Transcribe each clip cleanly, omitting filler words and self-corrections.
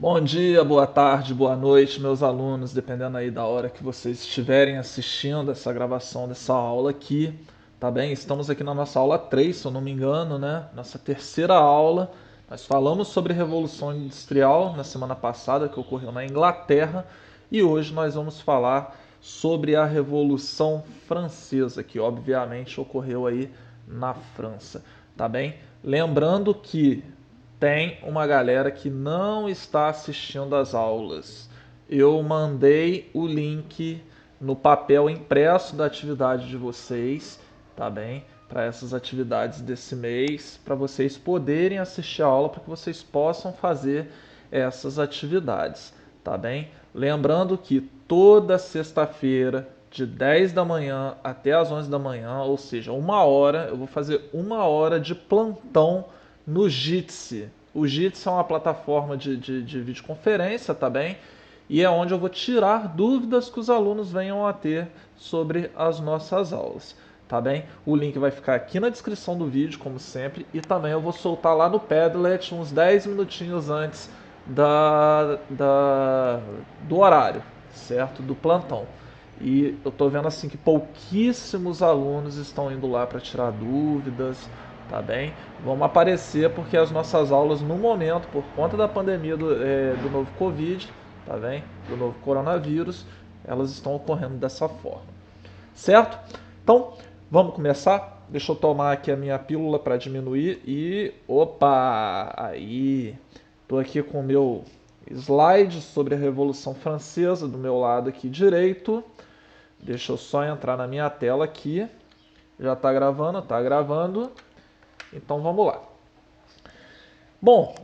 Bom dia, boa tarde, boa noite, meus alunos, dependendo aí da hora que vocês estiverem assistindo essa gravação dessa aula aqui, tá bem? Estamos aqui na nossa aula 3, se eu não me engano, né? Nossa terceira aula. Nós falamos sobre Revolução Industrial na semana passada, que ocorreu na Inglaterra, e hoje nós vamos falar sobre a Revolução Francesa, que obviamente ocorreu aí na França, tá bem? Lembrando que tem uma galera que não está assistindo às aulas. Eu mandei o link no papel impresso da atividade de vocês, tá bem? Para essas atividades desse mês, para vocês poderem assistir a aula, para que vocês possam fazer essas atividades, tá bem? Lembrando que toda sexta-feira, de 10 da manhã até as 11 da manhã, ou seja, uma hora, eu vou fazer uma hora de plantão no Jitsi. O Jitsi é uma plataforma de videoconferência, tá bem? E é onde eu vou tirar dúvidas que os alunos venham a ter sobre as nossas aulas, tá bem? O link vai ficar aqui na descrição do vídeo, como sempre, e também eu vou soltar lá no Padlet uns 10 minutinhos antes do horário, certo? Do plantão. E eu tô vendo assim que pouquíssimos alunos estão indo lá para tirar dúvidas, tá bem? Vamos aparecer porque as nossas aulas no momento, por conta da pandemia do novo Covid, tá bem? Do novo coronavírus, elas estão ocorrendo dessa forma, certo? Então, vamos começar? Deixa eu tomar aqui a minha pílula para diminuir e... Opa! Aí! Tô aqui com o meu slide sobre a Revolução Francesa do meu lado aqui direito. Deixa eu só entrar na minha tela aqui. Já está gravando? Está gravando. Então vamos lá. Bom,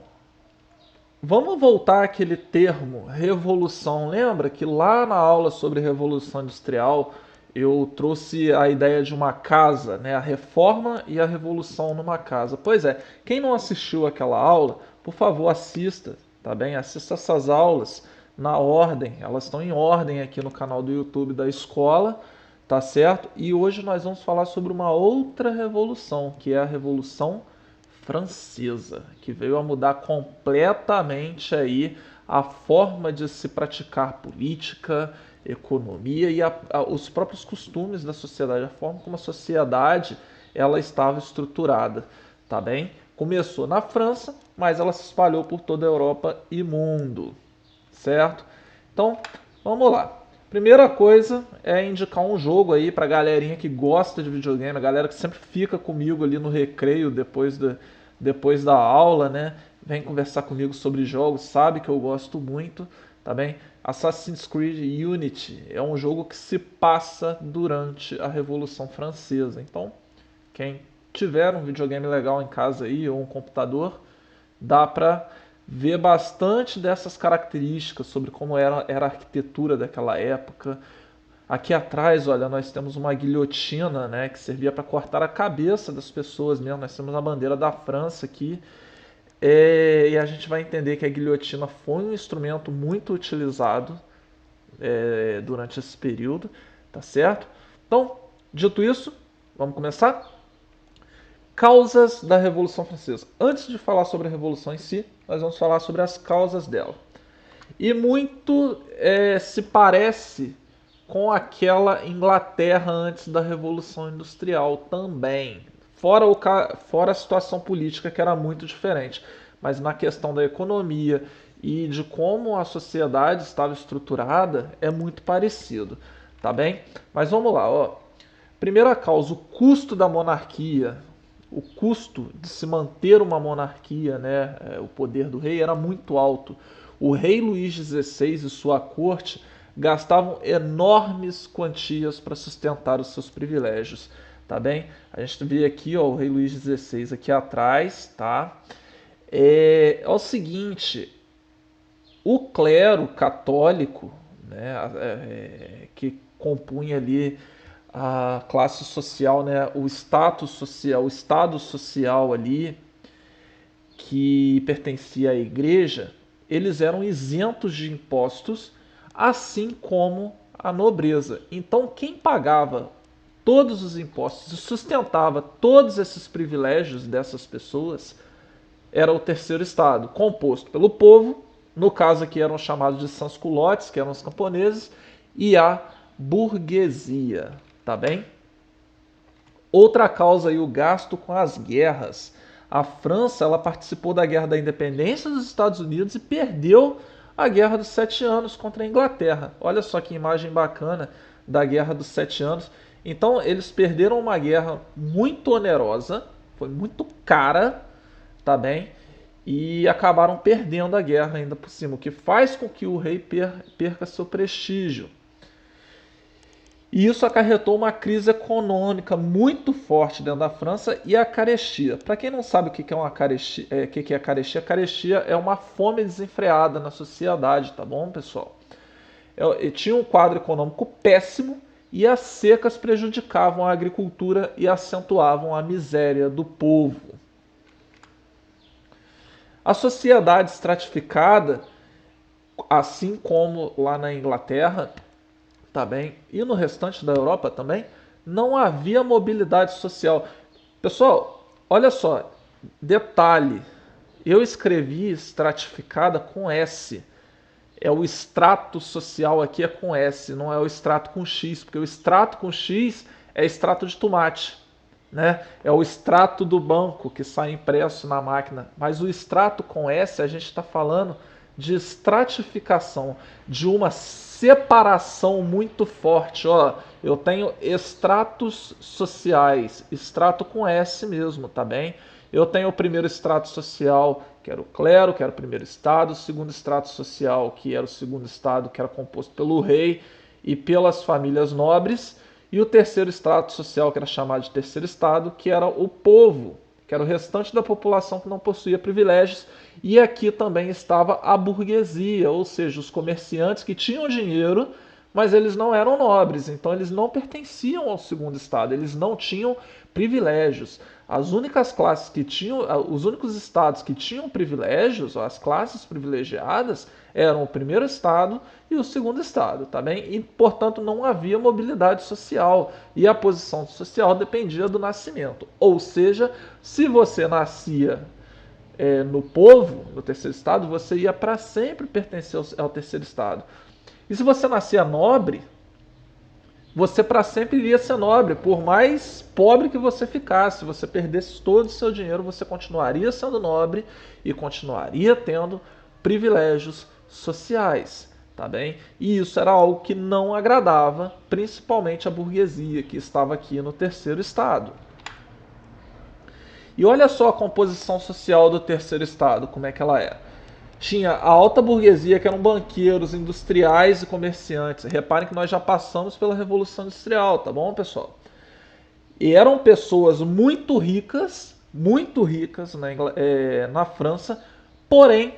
vamos voltar àquele termo revolução. Lembra que lá na aula sobre Revolução Industrial eu trouxe a ideia de uma casa, né? A reforma e a revolução numa casa. Pois é, quem não assistiu aquela aula, por favor assista, tá bem? Assista essas aulas na ordem, elas estão em ordem aqui no canal do YouTube da escola, tá certo? E hoje nós vamos falar sobre uma outra revolução, que é a Revolução Francesa, que veio a mudar completamente aí a forma de se praticar política, economia e os próprios costumes da sociedade, a forma como a sociedade ela estava estruturada, tá bem? Começou na França, mas ela se espalhou por toda a Europa e mundo, certo? Então, vamos lá. Primeira coisa é indicar um jogo aí pra galerinha que gosta de videogame, a galera que sempre fica comigo ali no recreio depois da aula, né? Vem conversar comigo sobre jogos, sabe que eu gosto muito, tá bem? Assassin's Creed Unity é um jogo que se passa durante a Revolução Francesa. Então, quem tiver um videogame legal em casa aí ou um computador, dá para ver bastante dessas características sobre como era a arquitetura daquela época. Aqui atrás, olha, nós temos uma guilhotina, né, que servia para cortar a cabeça das pessoas mesmo. Nós temos a bandeira da França aqui. E a gente vai entender que a guilhotina foi um instrumento muito utilizado durante esse período, tá certo? Então, dito isso, vamos começar? Causas da Revolução Francesa. Antes de falar sobre a Revolução em si, nós vamos falar sobre as causas dela. E muito se parece com aquela Inglaterra antes da Revolução Industrial também. Fora a situação política que era muito diferente. Mas na questão da economia e de como a sociedade estava estruturada, é muito parecido. Tá bem? Mas vamos lá, ó. Primeira causa, o custo da monarquia. O custo de se manter uma monarquia, né, o poder do rei era muito alto. O rei Luís XVI e sua corte gastavam enormes quantias para sustentar os seus privilégios, tá bem? A gente vê aqui, ó, o rei Luís XVI aqui atrás, tá? É o seguinte, o clero católico, né, que compunha ali a classe social, né, o status social, o estado social ali que pertencia à igreja, eles eram isentos de impostos, assim como a nobreza. Então, quem pagava todos os impostos e sustentava todos esses privilégios dessas pessoas era o terceiro estado, composto pelo povo, No caso aqui eram chamados de sans-culottes, que eram os camponeses, e a burguesia, tá bem? Outra causa aí, o gasto com as guerras. A França, ela participou da Guerra da Independência dos Estados Unidos e perdeu a Guerra dos Sete Anos contra a Inglaterra. Olha só que imagem bacana da Guerra dos Sete Anos. Então, eles perderam uma guerra muito onerosa, foi muito cara, tá bem? E acabaram perdendo a guerra ainda por cima, o que faz com que o rei perca seu prestígio. E isso acarretou uma crise econômica muito forte dentro da França e a carestia. Para quem não sabe o que é uma carestia, a carestia é uma fome desenfreada na sociedade, tá bom, pessoal? Tinha um quadro econômico péssimo e as secas prejudicavam a agricultura e acentuavam a miséria do povo. A sociedade estratificada, assim como lá na Inglaterra, tá bem, e no restante da Europa também, não havia mobilidade social. Pessoal, olha só, detalhe, eu escrevi estratificada com S. É o extrato social aqui é com S, não é o extrato com X, porque o extrato com X é extrato de tomate, né? É o extrato do banco que sai impresso na máquina, mas o extrato com S a gente está falando de estratificação, de uma separação muito forte. Ó, eu tenho estratos sociais, extrato com S mesmo, tá bem? Eu tenho o primeiro extrato social, que era o clero, que era o primeiro estado, o segundo extrato social, que era o segundo estado, que era composto pelo rei e pelas famílias nobres, e o terceiro extrato social, que era chamado de terceiro estado, que era o povo, que era o restante da população que não possuía privilégios, e aqui também estava a burguesia, ou seja, os comerciantes que tinham dinheiro, mas eles não eram nobres, então eles não pertenciam ao segundo estado, eles não tinham privilégios. As únicas classes que tinham, os únicos estados que tinham privilégios, as classes privilegiadas, eram o primeiro estado e o segundo estado, tá bem? E, portanto, não havia mobilidade social e a posição social dependia do nascimento. Ou seja, se você nascia no povo, no terceiro estado, você ia para sempre pertencer ao terceiro estado. E se você nascia nobre, você para sempre iria ser nobre, por mais pobre que você ficasse, se você perdesse todo o seu dinheiro, você continuaria sendo nobre e continuaria tendo privilégios sociais, tá bem? E isso era algo que não agradava, principalmente a burguesia que estava aqui no terceiro estado. E olha só a composição social do terceiro estado, como é que ela é. Tinha a alta burguesia, que eram banqueiros, industriais e comerciantes. Reparem que nós já passamos pela Revolução Industrial, tá bom, pessoal? E eram pessoas muito ricas na França, porém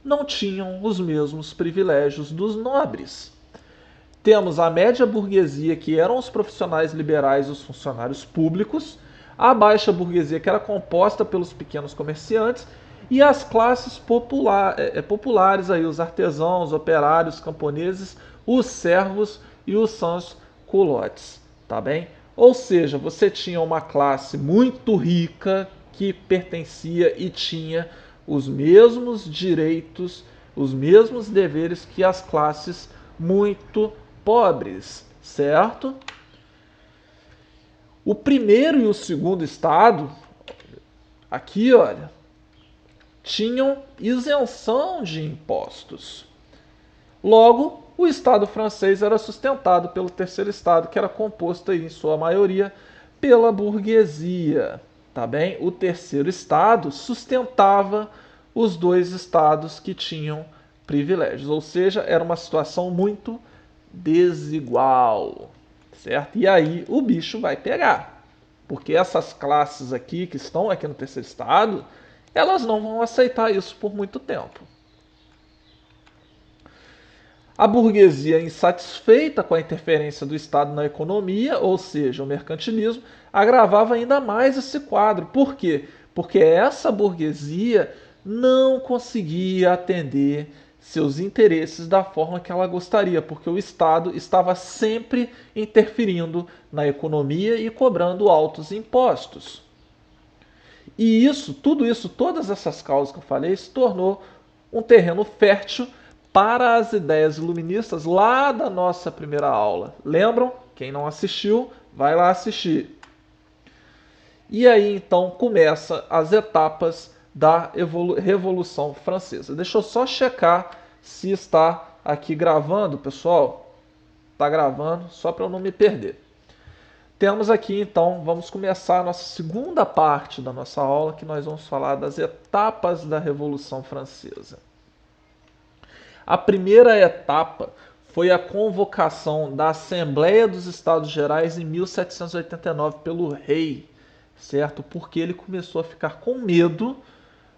não tinham os mesmos privilégios dos nobres. Temos a média burguesia, que eram os profissionais liberais e os funcionários públicos, a baixa burguesia, que era composta pelos pequenos comerciantes, e as classes populares, aí, os artesãos, operários, camponeses, os servos e os sans-culottes, tá bem? Ou seja, você tinha uma classe muito rica que pertencia e tinha os mesmos direitos, os mesmos deveres que as classes muito pobres, certo? O primeiro e o segundo estado, aqui, olha, tinham isenção de impostos. Logo, o Estado francês era sustentado pelo terceiro estado, que era composto aí, em sua maioria pela burguesia, tá bem? O terceiro estado sustentava os dois estados que tinham privilégios, ou seja, era uma situação muito desigual, certo? E aí o bicho vai pegar, porque essas classes aqui que estão aqui no terceiro estado, elas não vão aceitar isso por muito tempo. A burguesia, insatisfeita com a interferência do Estado na economia, ou seja, o mercantilismo, agravava ainda mais esse quadro. Por quê? Porque essa burguesia não conseguia atender seus interesses da forma que ela gostaria, porque o Estado estava sempre interferindo na economia e cobrando altos impostos. E isso, tudo isso, todas essas causas que eu falei, se tornou um terreno fértil para as ideias iluministas lá da nossa primeira aula. Lembram? Quem não assistiu, vai lá assistir. E aí então começa as etapas da Revolução Francesa. Deixa eu só checar se está aqui gravando, pessoal. Está gravando, só para eu não me perder. Temos aqui então, vamos começar a nossa segunda parte da nossa aula, que nós vamos falar das etapas da Revolução Francesa. A primeira etapa foi a convocação da Assembleia dos Estados Gerais em 1789 pelo rei, certo? Porque ele começou a ficar com medo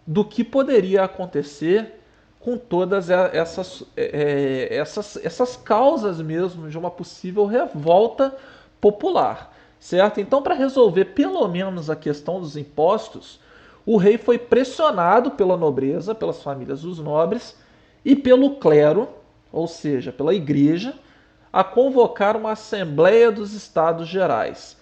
do que poderia acontecer com todas essas causas mesmo de uma possível revolta popular, certo? Então, para resolver pelo menos a questão dos impostos, o rei foi pressionado pela nobreza, pelas famílias dos nobres e pelo clero, ou seja, pela igreja, a convocar uma Assembleia dos Estados Gerais.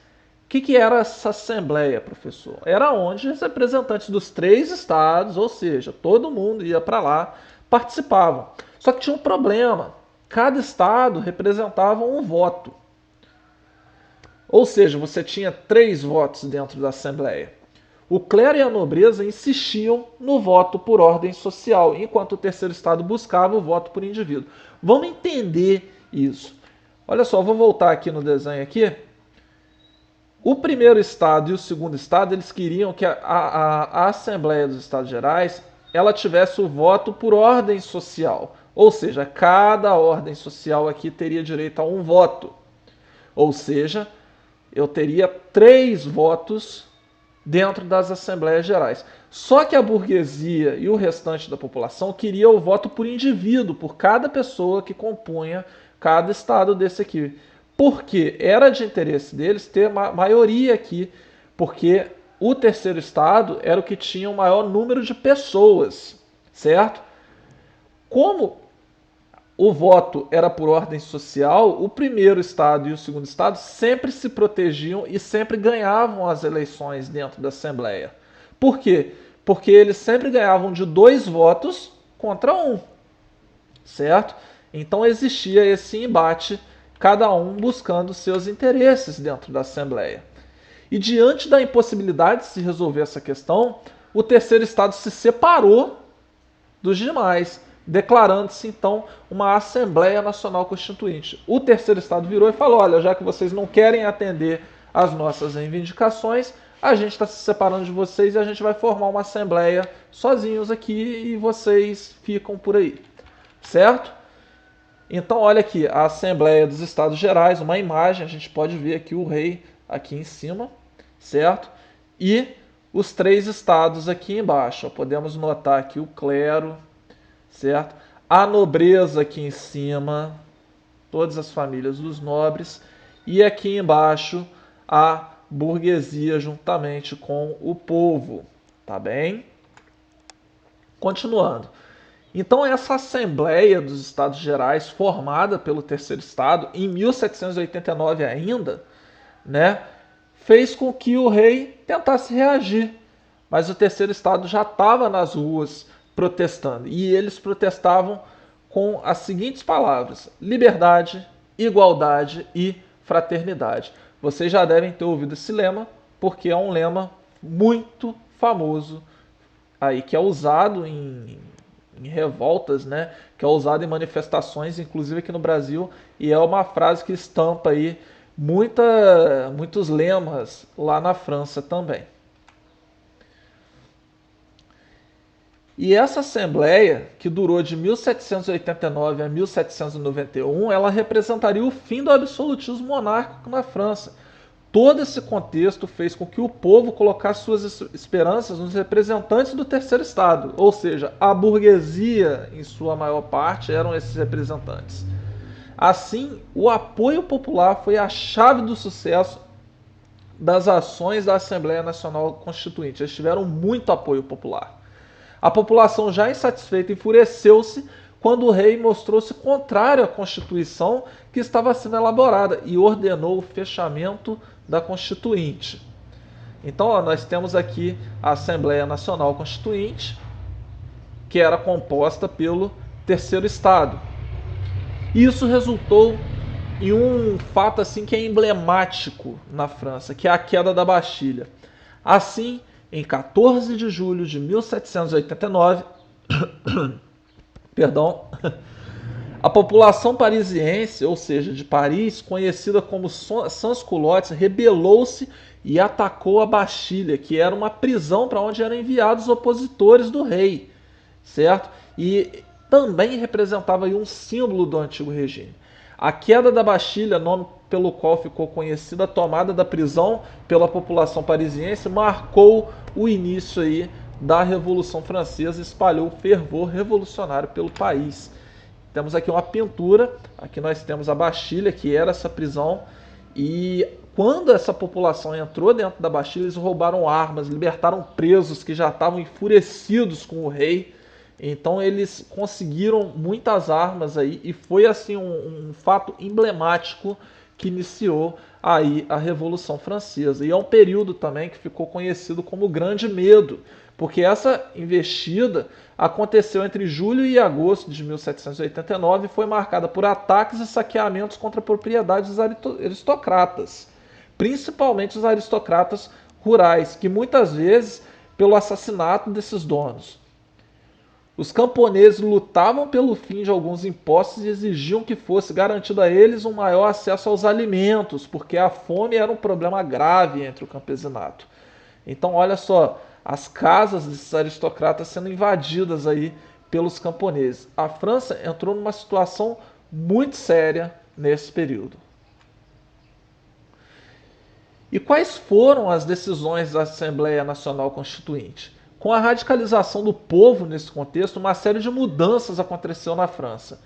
O que era essa Assembleia, professor? Era onde os representantes dos 3 estados, ou seja, todo mundo ia para lá, participavam. Só que tinha um problema. Cada estado representava um voto. Ou seja, você tinha 3 votos dentro da Assembleia. O clero e a nobreza insistiam no voto por ordem social, enquanto o terceiro estado buscava o voto por indivíduo. Vamos entender isso. Olha só, vou voltar aqui no desenho aqui. O primeiro estado e o segundo estado, eles queriam que a Assembleia dos Estados Gerais ela tivesse o voto por ordem social. Ou seja, cada ordem social aqui teria direito a um voto. Ou seja, eu teria 3 votos dentro das Assembleias Gerais. Só que a burguesia e o restante da população queria o voto por indivíduo, por cada pessoa que compunha cada estado desse aqui. Porque era de interesse deles ter maioria aqui, porque o terceiro estado era o que tinha o maior número de pessoas, certo? Como o voto era por ordem social, o primeiro estado e o segundo estado sempre se protegiam e sempre ganhavam as eleições dentro da Assembleia. Por quê? Porque eles sempre ganhavam de 2 votos contra 1, certo? Então existia esse embate, cada um buscando seus interesses dentro da Assembleia. E diante da impossibilidade de se resolver essa questão, o terceiro estado se separou dos demais, declarando-se então uma Assembleia Nacional Constituinte. O terceiro estado virou e falou: olha, já que vocês não querem atender às nossas reivindicações, a gente está se separando de vocês e a gente vai formar uma Assembleia sozinhos aqui e vocês ficam por aí, certo? Então olha aqui, a Assembleia dos Estados Gerais, uma imagem, a gente pode ver aqui o rei aqui em cima, certo? E os 3 estados aqui embaixo. Podemos notar aqui o clero, certo? A nobreza aqui em cima, todas as famílias dos nobres, e aqui embaixo a burguesia juntamente com o povo, tá bem? Continuando. Então essa Assembleia dos Estados Gerais, formada pelo terceiro estado, em 1789 ainda, né, fez com que o rei tentasse reagir. Mas o terceiro estado já estava nas ruas protestando. E eles protestavam com as seguintes palavras: liberdade, igualdade e fraternidade. Vocês já devem ter ouvido esse lema, porque é um lema muito famoso aí, que é usado em revoltas, né? Que é usado em manifestações, inclusive aqui no Brasil, e é uma frase que estampa aí muitos lemas lá na França também. E essa Assembleia, que durou de 1789 a 1791, ela representaria o fim do absolutismo monárquico na França. Todo esse contexto fez com que o povo colocasse suas esperanças nos representantes do terceiro estado, ou seja, a burguesia, em sua maior parte, eram esses representantes. Assim, o apoio popular foi a chave do sucesso das ações da Assembleia Nacional Constituinte. Eles tiveram muito apoio popular. A população, já insatisfeita, enfureceu-se quando o rei mostrou-se contrário à Constituição que estava sendo elaborada e ordenou o fechamento da Constituinte. Então, nós temos aqui a Assembleia Nacional Constituinte, que era composta pelo terceiro estado. Isso resultou em um fato assim que é emblemático na França, que é a queda da Bastilha. Assim, em 14 de julho de 1789, perdão, a população parisiense, ou seja, de Paris, conhecida como sans-culottes, rebelou-se e atacou a Bastilha, que era uma prisão para onde eram enviados opositores do rei, certo? E também representava aí um símbolo do antigo regime. A queda da Bastilha, nome pelo qual ficou conhecida a tomada da prisão pela população parisiense, marcou o início aí da Revolução Francesa e espalhou o fervor revolucionário pelo país. Temos aqui uma pintura, aqui nós temos a Bastilha, que era essa prisão, e quando essa população entrou dentro da Bastilha, eles roubaram armas, libertaram presos que já estavam enfurecidos com o rei. Então eles conseguiram muitas armas aí e foi assim um fato emblemático que iniciou aí a Revolução Francesa. E é um período também que ficou conhecido como o Grande Medo, porque essa investida aconteceu entre julho e agosto de 1789 e foi marcada por ataques e saqueamentos contra propriedades dos aristocratas, principalmente os aristocratas rurais, que muitas vezes pelo assassinato desses donos. Os camponeses lutavam pelo fim de alguns impostos e exigiam que fosse garantido a eles um maior acesso aos alimentos, porque a fome era um problema grave entre o campesinato. Então, olha só, as casas desses aristocratas sendo invadidas aí pelos camponeses. A França entrou numa situação muito séria nesse período. E quais foram as decisões da Assembleia Nacional Constituinte? Com a radicalização do povo nesse contexto, uma série de mudanças aconteceu na França.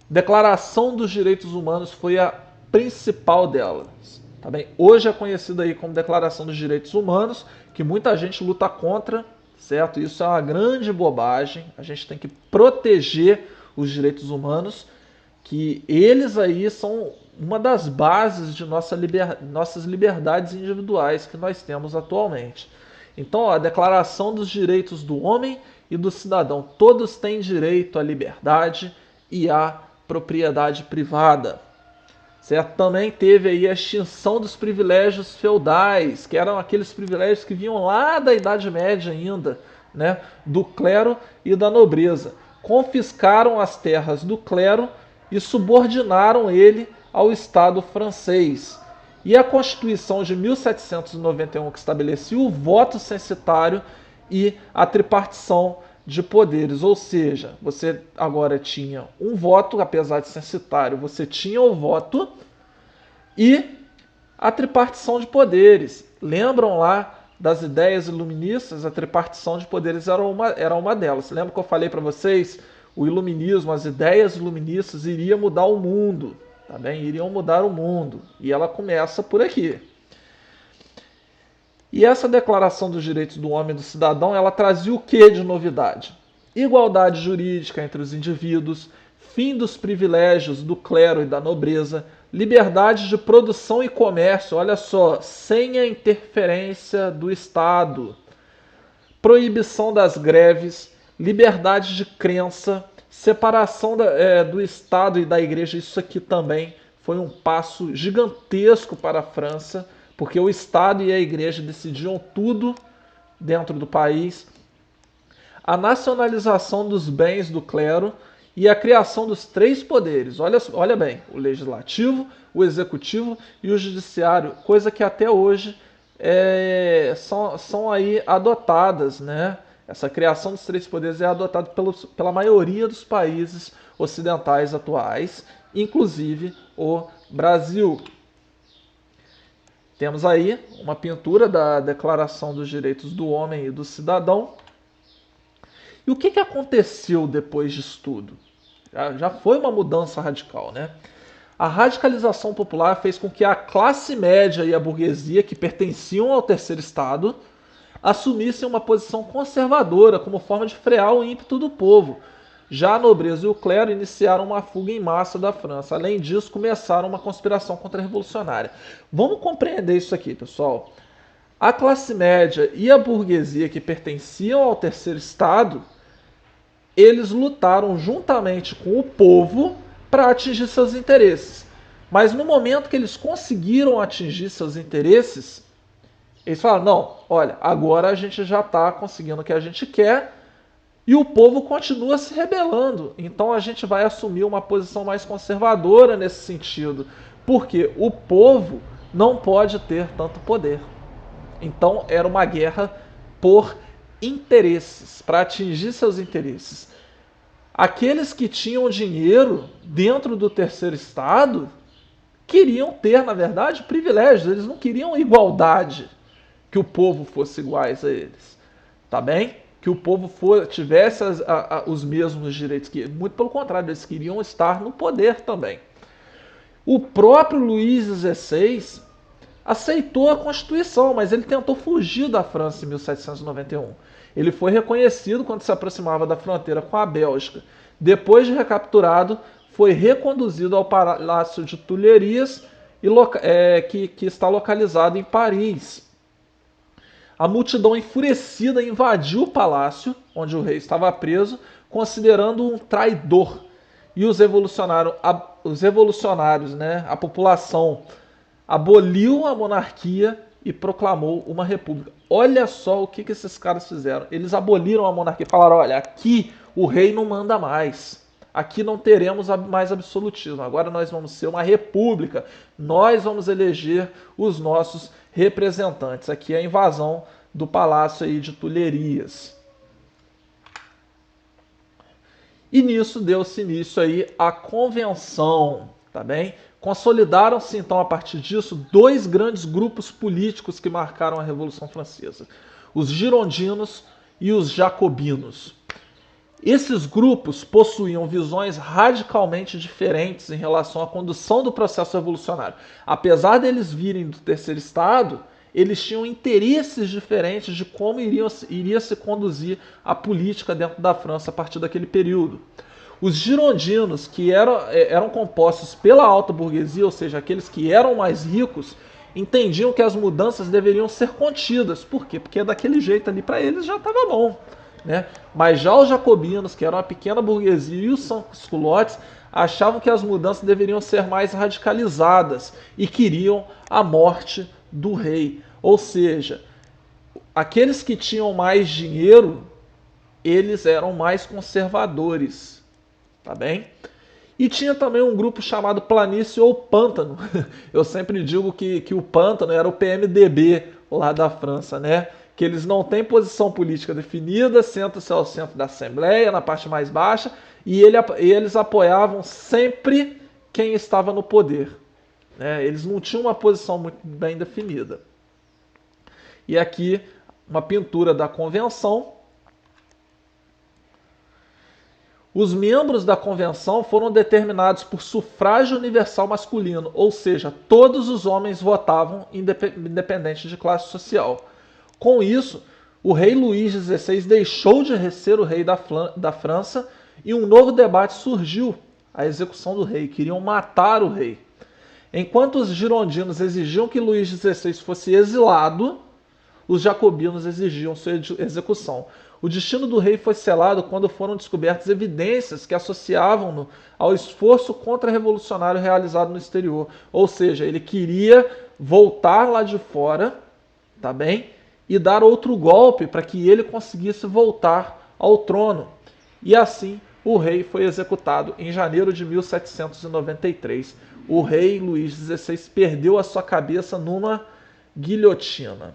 Declaração dos Direitos Humanos foi a principal delas. Tá bem? Hoje é conhecida aí como Declaração dos Direitos Humanos, que muita gente luta contra, certo? Isso é uma grande bobagem. A gente tem que proteger os direitos humanos, que eles aí são uma das bases de nossas liberdades individuais que nós temos atualmente. Então, ó, a Declaração dos Direitos do Homem e do Cidadão. Todos têm direito à liberdade e à propriedade privada. Certo? Também teve aí a extinção dos privilégios feudais, que eram aqueles privilégios que vinham lá da Idade Média ainda, né? Do clero e da nobreza. Confiscaram as terras do clero e subordinaram ele ao Estado francês. E a Constituição de 1791, que estabelecia o voto censitário e a tripartição de poderes. Ou seja, você agora tinha um voto, apesar de censitário, você tinha o voto e a tripartição de poderes. Lembram lá das ideias iluministas? A tripartição de poderes era uma delas. Lembra que eu falei para vocês? O iluminismo, as ideias iluministas iriam mudar o mundo. Tá bem? Iriam mudar o mundo. E ela começa por aqui. E essa Declaração dos Direitos do Homem e do Cidadão, ela trazia o que de novidade? Igualdade jurídica entre os indivíduos, fim dos privilégios do clero e da nobreza, liberdade de produção e comércio, olha só, sem a interferência do Estado, proibição das greves, liberdade de crença, separação do Estado e da Igreja. Isso aqui também foi um passo gigantesco para a França, porque o Estado e a Igreja decidiam tudo dentro do país. A nacionalização dos bens do clero e a criação dos três poderes. Olha bem, o legislativo, o executivo e o judiciário, coisa que até hoje são aí adotadas, né? Essa criação dos três poderes é adotada pela maioria dos países ocidentais atuais, inclusive o Brasil. Temos aí uma pintura da Declaração dos Direitos do Homem e do Cidadão. E o que aconteceu depois disso tudo? Já foi uma mudança radical, né? A radicalização popular fez com que a classe média e a burguesia, que pertenciam ao terceiro estado, assumissem uma posição conservadora como forma de frear o ímpeto do povo. Já a nobreza e o clero iniciaram uma fuga em massa da França. Além disso, começaram uma conspiração contra-revolucionária. Vamos compreender isso aqui, pessoal. A classe média e a burguesia que pertenciam ao terceiro estado eles lutaram juntamente com o povo para atingir seus interesses. Mas no momento que eles conseguiram atingir seus interesses, eles falaram, não, olha, agora a gente já está conseguindo o que a gente quer e o povo continua se rebelando. Então a gente vai assumir uma posição mais conservadora nesse sentido, porque o povo não pode ter tanto poder. Então era uma guerra por interesses, para atingir seus interesses. Aqueles que tinham dinheiro dentro do terceiro estado queriam ter, na verdade, privilégios, eles não queriam igualdade, que o povo fosse iguais a eles, tá bem? Que o povo tivesse os mesmos direitos que eles. Muito pelo contrário, eles queriam estar no poder também. O próprio Luís XVI aceitou a Constituição, mas ele tentou fugir da França em 1791. Ele foi reconhecido quando se aproximava da fronteira com a Bélgica. Depois de recapturado, foi reconduzido ao Palácio de Tuileries, que está localizado em Paris. A multidão enfurecida invadiu o palácio, onde o rei estava preso, considerando um traidor. E os revolucionários, né, a população, aboliu a monarquia e proclamou uma república. Olha só o que esses caras fizeram. Eles aboliram a monarquia. Falaram, olha, aqui o rei não manda mais. Aqui não teremos mais absolutismo. Agora nós vamos ser uma república. Nós vamos eleger os nossos representantes. Aqui é a invasão do Palácio aí de Tuileries. E nisso deu-se início aí a Convenção, tá bem? Consolidaram-se então a partir disso dois grandes grupos políticos que marcaram a Revolução Francesa: os girondinos e os jacobinos. Esses grupos possuíam visões radicalmente diferentes em relação à condução do processo revolucionário. Apesar deles virem do terceiro estado, eles tinham interesses diferentes de como iria se conduzir a política dentro da França a partir daquele período. Os girondinos, que eram compostos pela alta burguesia, ou seja, aqueles que eram mais ricos, entendiam que as mudanças deveriam ser contidas. Por quê? Porque daquele jeito ali para eles já estava bom. Né? Mas já os jacobinos, que eram a pequena burguesia, e os sans-culottes achavam que as mudanças deveriam ser mais radicalizadas e queriam a morte do rei. Ou seja, aqueles que tinham mais dinheiro, eles eram mais conservadores, tá bem? E tinha também um grupo chamado Planície ou Pântano. Eu sempre digo que o Pântano era o PMDB lá da França, né? Que eles não têm posição política definida, sentam-se ao centro da Assembleia, na parte mais baixa, e eles apoiavam sempre quem estava no poder. Né? Eles não tinham uma posição muito bem definida. E aqui, uma pintura da Convenção. Os membros da Convenção foram determinados por sufrágio universal masculino, ou seja, todos os homens votavam independente de classe social. Com isso, o rei Luís XVI deixou de ser o rei da França e um novo debate surgiu, a execução do rei. Queriam matar o rei. Enquanto os girondinos exigiam que Luís XVI fosse exilado, os jacobinos exigiam sua execução. O destino do rei foi selado quando foram descobertas evidências que associavam-no ao esforço contra-revolucionário realizado no exterior. Ou seja, ele queria voltar lá de fora, tá bem? E dar outro golpe para que ele conseguisse voltar ao trono. E assim o rei foi executado em janeiro de 1793. O rei Luís XVI perdeu a sua cabeça numa guilhotina.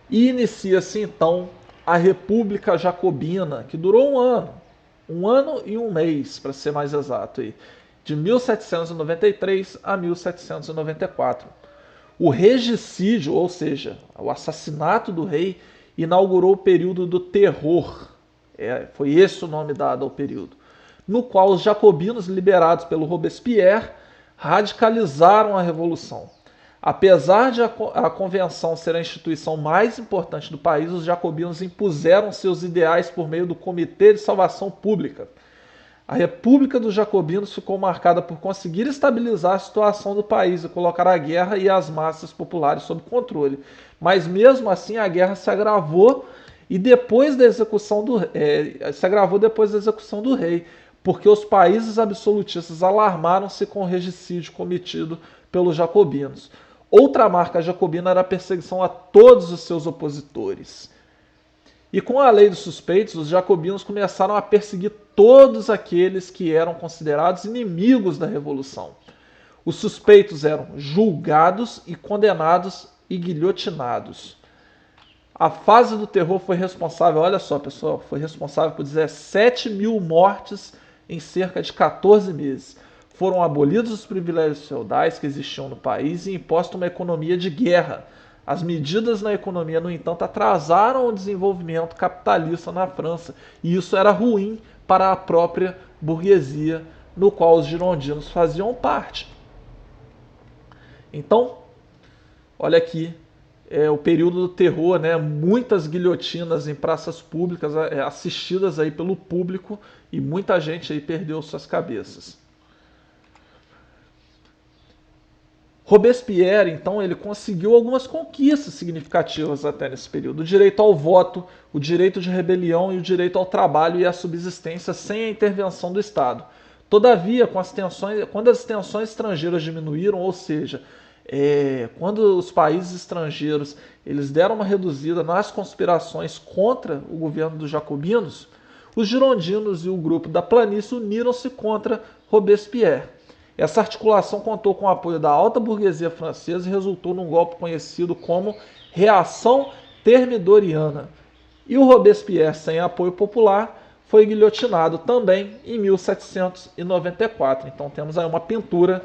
E inicia-se então a República Jacobina, que durou um ano e um mês, para ser mais exato, de 1793 a 1794. O regicídio, ou seja, o assassinato do rei, inaugurou o período do terror. Foi esse o nome dado ao período, no qual os jacobinos liderados pelo Robespierre radicalizaram a revolução. Apesar de a Convenção ser a instituição mais importante do país, os jacobinos impuseram seus ideais por meio do Comitê de Salvação Pública. A República dos Jacobinos ficou marcada por conseguir estabilizar a situação do país e colocar a guerra e as massas populares sob controle. Mas mesmo assim a guerra se agravou E depois da execução se agravou depois da execução do rei, porque os países absolutistas alarmaram-se com o regicídio cometido pelos jacobinos. Outra marca jacobina era a perseguição a todos os seus opositores. E com a lei dos suspeitos, os jacobinos começaram a perseguir todos aqueles que eram considerados inimigos da revolução. Os suspeitos eram julgados e condenados e guilhotinados. A fase do terror foi responsável, olha só pessoal, foi responsável por 17 mil mortes em cerca de 14 meses. Foram abolidos os privilégios feudais que existiam no país e imposta uma economia de guerra. As medidas na economia, no entanto, atrasaram o desenvolvimento capitalista na França, e isso era ruim para a própria burguesia, no qual os girondinos faziam parte. Então, olha aqui, o período do terror, né? Muitas guilhotinas em praças públicas assistidas aí pelo público, e muita gente aí perdeu suas cabeças. Robespierre, então, ele conseguiu algumas conquistas significativas até nesse período. O direito ao voto, o direito de rebelião e o direito ao trabalho e à subsistência sem a intervenção do Estado. Todavia, quando as tensões estrangeiras diminuíram, ou seja, quando os países estrangeiros eles deram uma reduzida nas conspirações contra o governo dos jacobinos, os girondinos e o grupo da planície uniram-se contra Robespierre. Essa articulação contou com o apoio da alta burguesia francesa e resultou num golpe conhecido como Reação Thermidoriana. E o Robespierre, sem apoio popular, foi guilhotinado também em 1794. Então temos aí uma pintura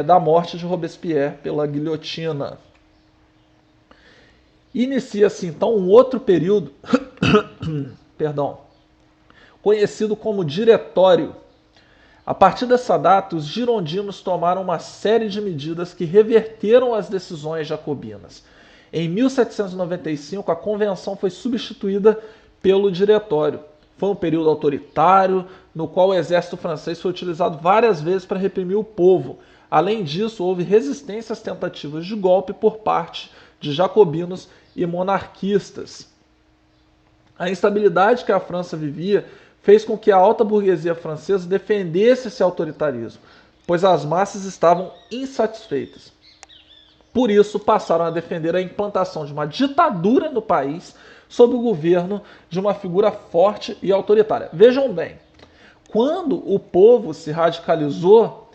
da morte de Robespierre pela guilhotina. Inicia-se então um outro período conhecido como Diretório. A partir dessa data, os girondinos tomaram uma série de medidas que reverteram as decisões jacobinas. Em 1795, a convenção foi substituída pelo Diretório. Foi um período autoritário, no qual o exército francês foi utilizado várias vezes para reprimir o povo. Além disso, houve resistência às tentativas de golpe por parte de jacobinos e monarquistas. A instabilidade que a França vivia fez com que a alta burguesia francesa defendesse esse autoritarismo, pois as massas estavam insatisfeitas. Por isso, passaram a defender a implantação de uma ditadura no país sob o governo de uma figura forte e autoritária. Vejam bem, quando o povo se radicalizou,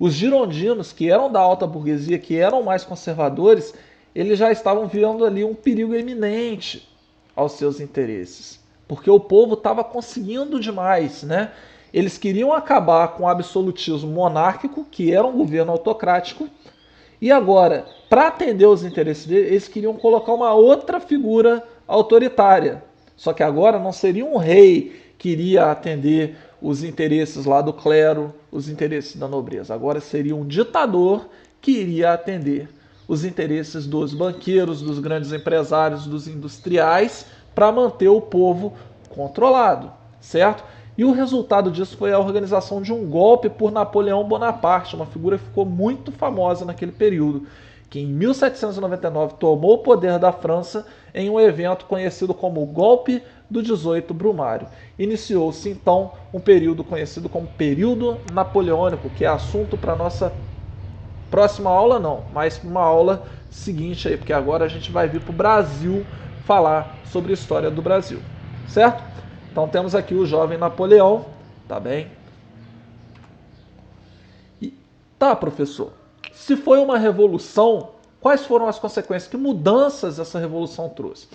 os girondinos, que eram da alta burguesia, que eram mais conservadores, eles já estavam vendo ali um perigo iminente aos seus interesses. Porque o povo estava conseguindo demais, né? Eles queriam acabar com o absolutismo monárquico, que era um governo autocrático, e agora, para atender os interesses deles, eles queriam colocar uma outra figura autoritária. Só que agora não seria um rei que iria atender os interesses lá do clero, os interesses da nobreza. Agora seria um ditador que iria atender os interesses dos banqueiros, dos grandes empresários, dos industriais, para manter o povo controlado, certo? E o resultado disso foi a organização de um golpe por Napoleão Bonaparte, uma figura que ficou muito famosa naquele período, que em 1799 tomou o poder da França em um evento conhecido como o Golpe do 18 Brumário. Iniciou-se então um período conhecido como período napoleônico, que é assunto para nossa próxima aula não, mas uma aula seguinte aí, porque agora a gente vai vir para o Brasil falar sobre a história do Brasil, certo? Então temos aqui o jovem Napoleão, tá bem? Tá, professor, se foi uma revolução, quais foram as consequências? Que mudanças essa revolução trouxe?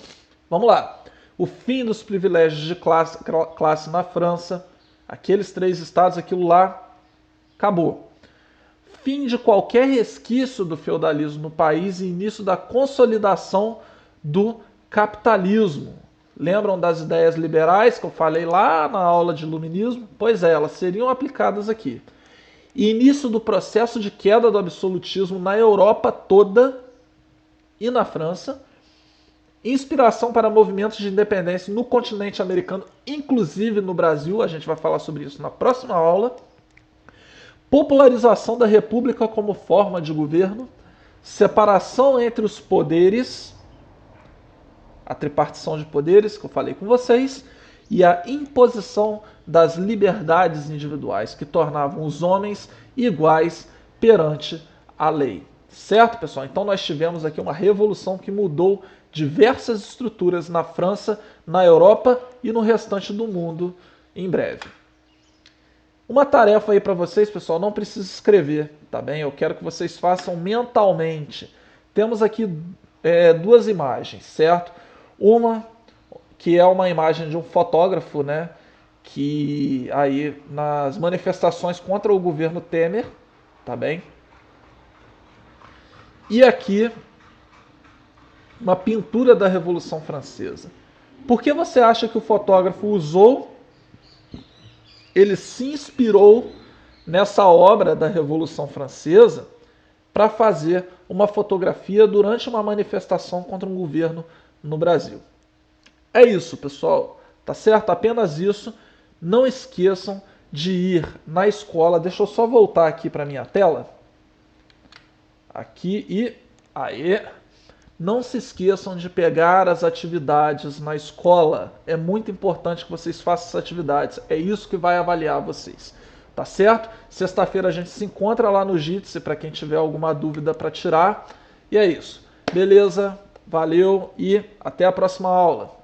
Vamos lá. O fim dos privilégios de classe na França, aqueles 3 estados, aquilo lá, acabou. Fim de qualquer resquício do feudalismo no país e início da consolidação do capitalismo. Lembram das ideias liberais que eu falei lá na aula de iluminismo? Pois é, elas seriam aplicadas aqui. Início do processo de queda do absolutismo na Europa toda e na França. Inspiração para movimentos de independência no continente americano, inclusive no Brasil. A gente vai falar sobre isso na próxima aula. Popularização da república como forma de governo. Separação entre os poderes. a tripartição de poderes, que eu falei com vocês, e a imposição das liberdades individuais, que tornavam os homens iguais perante a lei. Certo, pessoal? Então nós tivemos aqui uma revolução que mudou diversas estruturas na França, na Europa e no restante do mundo em breve. Uma tarefa aí para vocês, pessoal, não precisa escrever, tá bem? Eu quero que vocês façam mentalmente. Temos aqui duas imagens, certo? Uma que é uma imagem de um fotógrafo, né? Que aí nas manifestações contra o governo Temer, tá bem? E aqui uma pintura da Revolução Francesa. Por que você acha que o fotógrafo usou, ele se inspirou nessa obra da Revolução Francesa para fazer uma fotografia durante uma manifestação contra um governo no Brasil? É isso, pessoal, tá certo? Apenas isso. Não esqueçam de ir na escola. Deixa eu só voltar aqui para minha tela. Aqui e aí. Não se esqueçam de pegar as atividades na escola. É muito importante que vocês façam essas atividades. É isso que vai avaliar vocês. Tá certo? Sexta-feira a gente se encontra lá no Jitsi para quem tiver alguma dúvida para tirar. E é isso. Beleza? Valeu e até a próxima aula.